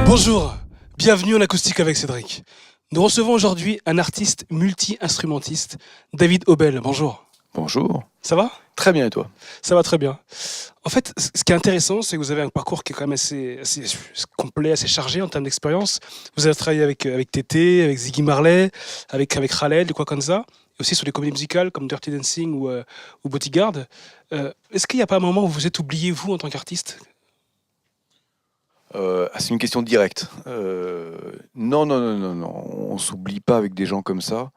Bonjour, bienvenue en acoustique avec Cédric. Nous recevons aujourd'hui un artiste multi-instrumentiste, David Obel. Bonjour. Bonjour. Ça va ? Très bien, et toi ? Ça va très bien. En fait, ce qui est intéressant, c'est que vous avez un parcours qui est quand même assez complet, assez chargé en termes d'expérience. Vous avez travaillé avec Tété, avec Ziggy Marley, avec Khaled, quoi comme ça. Et aussi sur des comédies musicales comme Dirty Dancing ou Bodyguard. Est-ce qu'il n'y a pas un moment où vous êtes oublié, vous, en tant qu'artiste ? C'est une question directe. Non, on s'oublie pas avec des gens comme ça,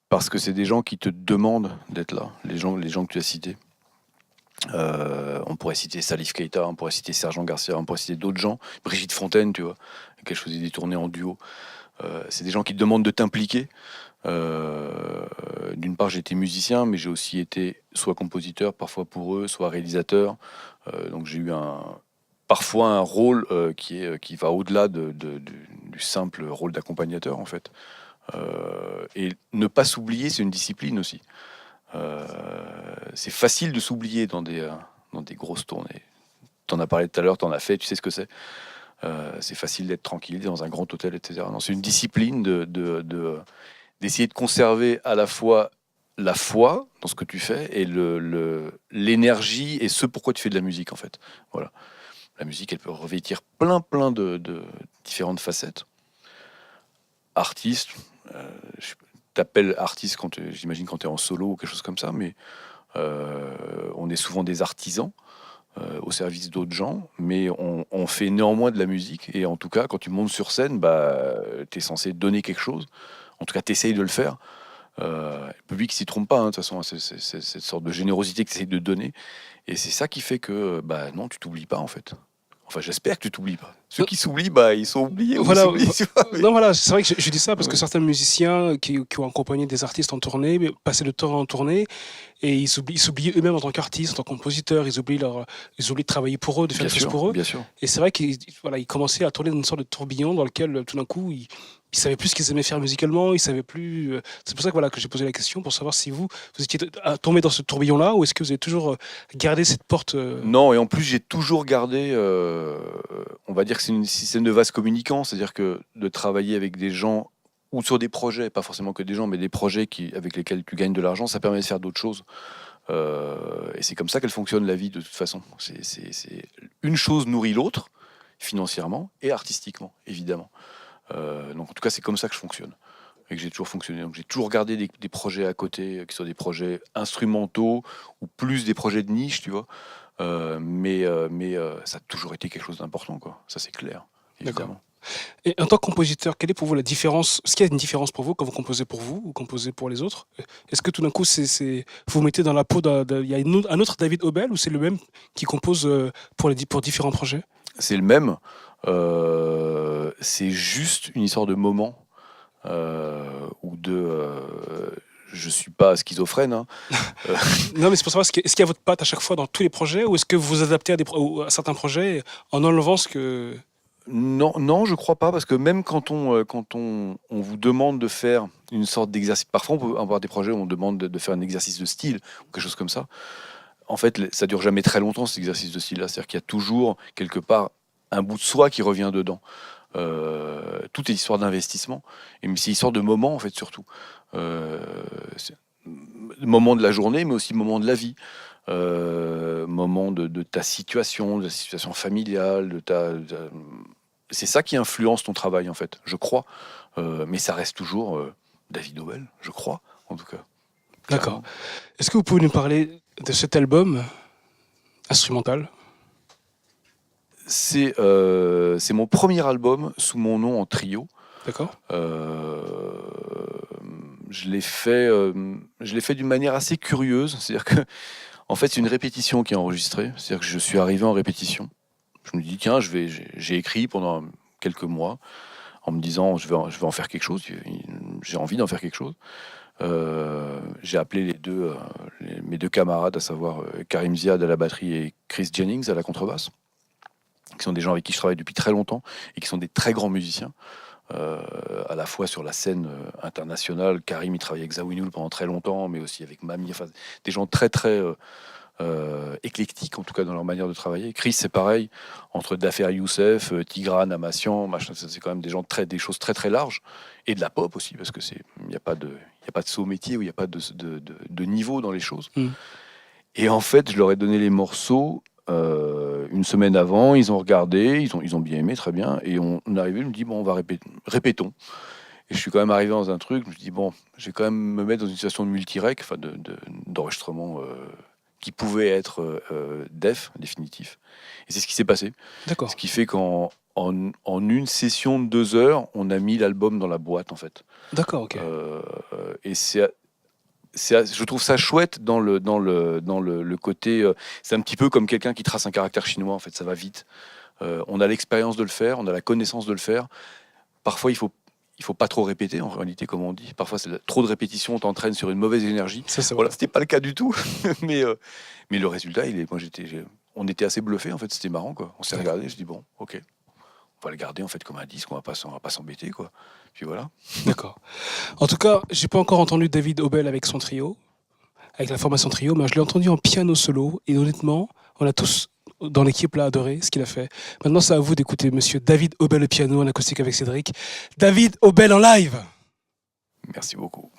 parce que c'est des gens qui te demandent d'être là, les gens que tu as cités. On pourrait citer Salif Keita, on pourrait citer Sergent Garcia, on pourrait citer d'autres gens, Brigitte Fontaine, tu vois, avec qui je faisais des tournées en duo. C'est des gens qui te demandent de t'impliquer. D'une part, j'ai été musicien, mais j'ai aussi été soit compositeur, parfois pour eux, soit réalisateur. Donc j'ai eu parfois un rôle qui va au-delà du simple rôle d'accompagnateur, en fait. Et ne pas s'oublier, c'est une discipline aussi. C'est facile de s'oublier dans des grosses tournées. T'en as parlé tout à l'heure, t'en as fait, tu sais ce que c'est. C'est facile d'être tranquille dans un grand hôtel, etc. Non, c'est une discipline d'essayer de conserver à la fois la foi dans ce que tu fais et l'énergie et ce pourquoi tu fais de la musique, en fait. Voilà. La musique, elle peut revêtir plein de différentes facettes. Artiste, je t'appelle artiste j'imagine quand tu es en solo ou quelque chose comme ça, mais on est souvent des artisans au service d'autres gens, mais on fait néanmoins de la musique, et en tout cas, quand tu montes sur scène, tu es censé donner quelque chose. En tout cas, tu essayes de le faire. Le public s'y trompe pas, hein, de toute façon, c'est cette sorte de générosité que tu essayes de donner, et c'est ça qui fait que, non, tu t'oublies pas, en fait. Enfin, j'espère que tu t'oublies pas. Ceux qui s'oublient, ils sont oubliés. Voilà, Tu vois, mais... non, voilà, c'est vrai que je dis ça parce que certains musiciens qui ont accompagné des artistes en tournée, mais passaient le temps en tournée, et ils s'oublient eux-mêmes en tant qu'artistes, en tant que compositeurs, ils oublient de travailler pour eux, de faire des choses pour eux. Bien sûr. Et c'est vrai qu'ils commençaient à tourner dans une sorte de tourbillon dans lequel, tout d'un coup, ils savaient plus ce qu'ils aimaient faire musicalement, ils savaient plus. C'est pour ça que j'ai posé la question, pour savoir si vous étiez tombé dans ce tourbillon-là, ou est-ce que vous avez toujours gardé cette porte. Non, et en plus, j'ai toujours gardé, on va dire que c'est un système de vase communicant, c'est-à-dire que de travailler avec des gens ou sur des projets, pas forcément que des gens, mais des projets avec lesquels tu gagnes de l'argent, ça permet de faire d'autres choses. Et c'est comme ça qu'elle fonctionne, la vie, de toute façon. C'est une chose nourrit l'autre, financièrement et artistiquement, évidemment. Donc en tout cas, c'est comme ça que je fonctionne et que j'ai toujours fonctionné. Donc j'ai toujours gardé des projets à côté, qui soient des projets instrumentaux ou plus des projets de niche, tu vois. Mais ça a toujours été quelque chose d'important, quoi. Ça, c'est clair, évidemment. D'accord. Et en tant que compositeur, quelle est pour vous la différence ? Est-ce qu'il y a une différence pour vous quand vous composez pour vous ou composez pour les autres ? Est-ce que tout d'un coup, vous vous mettez dans la peau il y a un autre David Obel, ou c'est le même qui compose pour différents projets ? C'est le même. C'est juste une histoire de moment ou de... je suis pas schizophrène. Hein. Non, mais c'est pour savoir, est-ce qu'il y a votre patte à chaque fois dans tous les projets, ou est-ce que vous vous adaptez à certains projets en enlevant ce que... Non, je crois pas, parce que même quand on vous demande de faire une sorte d'exercice, parfois on peut avoir des projets où on demande de faire un exercice de style ou quelque chose comme ça. En fait, ça dure jamais très longtemps, cet exercice de style-là. C'est-à-dire qu'il y a toujours quelque part un bout de soi qui revient dedans. Tout est histoire d'investissement, mais c'est histoire de moment, en fait, surtout. C'est le moment de la journée, mais aussi le moment de la vie. Moment de ta situation, de la situation familiale, c'est ça qui influence ton travail, en fait, je crois. Mais ça reste toujours David Obel, je crois, en tout cas. D'accord. Est-ce que vous pouvez nous parler de cet album instrumental ? C'est mon premier album sous mon nom en trio. D'accord. Je l'ai fait d'une manière assez curieuse. C'est-à-dire que, en fait, c'est une répétition qui est enregistrée. C'est-à-dire que je suis arrivé en répétition. Je me dis, tiens, j'ai écrit pendant quelques mois en me disant, je vais en faire quelque chose. J'ai envie d'en faire quelque chose. J'ai appelé mes deux camarades, à savoir Karim Ziad à la batterie et Chris Jennings à la contrebasse, qui sont des gens avec qui je travaille depuis très longtemps et qui sont des très grands musiciens. à la fois sur la scène internationale. Karim, il travaillait avec Zawinul pendant très longtemps, mais aussi avec Mami, enfin, des gens très très éclectiques, en tout cas dans leur manière de travailler. Chris, c'est pareil, entre Dafer Youssef, Tigran, Amassian, machin, c'est quand même des choses très très larges, et de la pop aussi, parce que il n'y a pas de saut métier, où il n'y a pas de niveau dans les choses. Et en fait, je leur ai donné les morceaux une semaine avant, ils ont regardé, ils ont bien aimé, très bien, et on est arrivé, je me dis, bon, on va répétons. Et je suis quand même arrivé dans un truc, je me dis, bon, je vais quand même me mettre dans une situation de multi-rec, enfin d'enregistrement qui pouvait être définitif. Et c'est ce qui s'est passé. D'accord. Ce qui fait qu'en une session de 2 heures, on a mis l'album dans la boîte, en fait. D'accord, ok. Et je trouve ça chouette dans le côté. C'est un petit peu comme quelqu'un qui trace un caractère chinois, en fait, ça va vite. On a l'expérience de le faire, on a la connaissance de le faire. Parfois, il faut pas trop répéter, en réalité, comme on dit. Parfois, trop de répétition t'entraîne sur une mauvaise énergie. Ça, c'est vrai. Voilà, c'était pas le cas du tout. mais le résultat, on était assez bluffés, en fait. C'était marrant, quoi. On s'est regardé, je dis bon, ok, on va le garder en fait comme un disque, on va pas s'embêter, quoi. Puis voilà. D'accord. En tout cas, j'ai pas encore entendu David Obel avec son trio, avec la formation trio, mais je l'ai entendu en piano solo, et honnêtement, on a tous dans l'équipe là adoré ce qu'il a fait. Maintenant, c'est à vous d'écouter monsieur David Obel au piano en acoustique avec Cédric. David Obel en live. Merci beaucoup.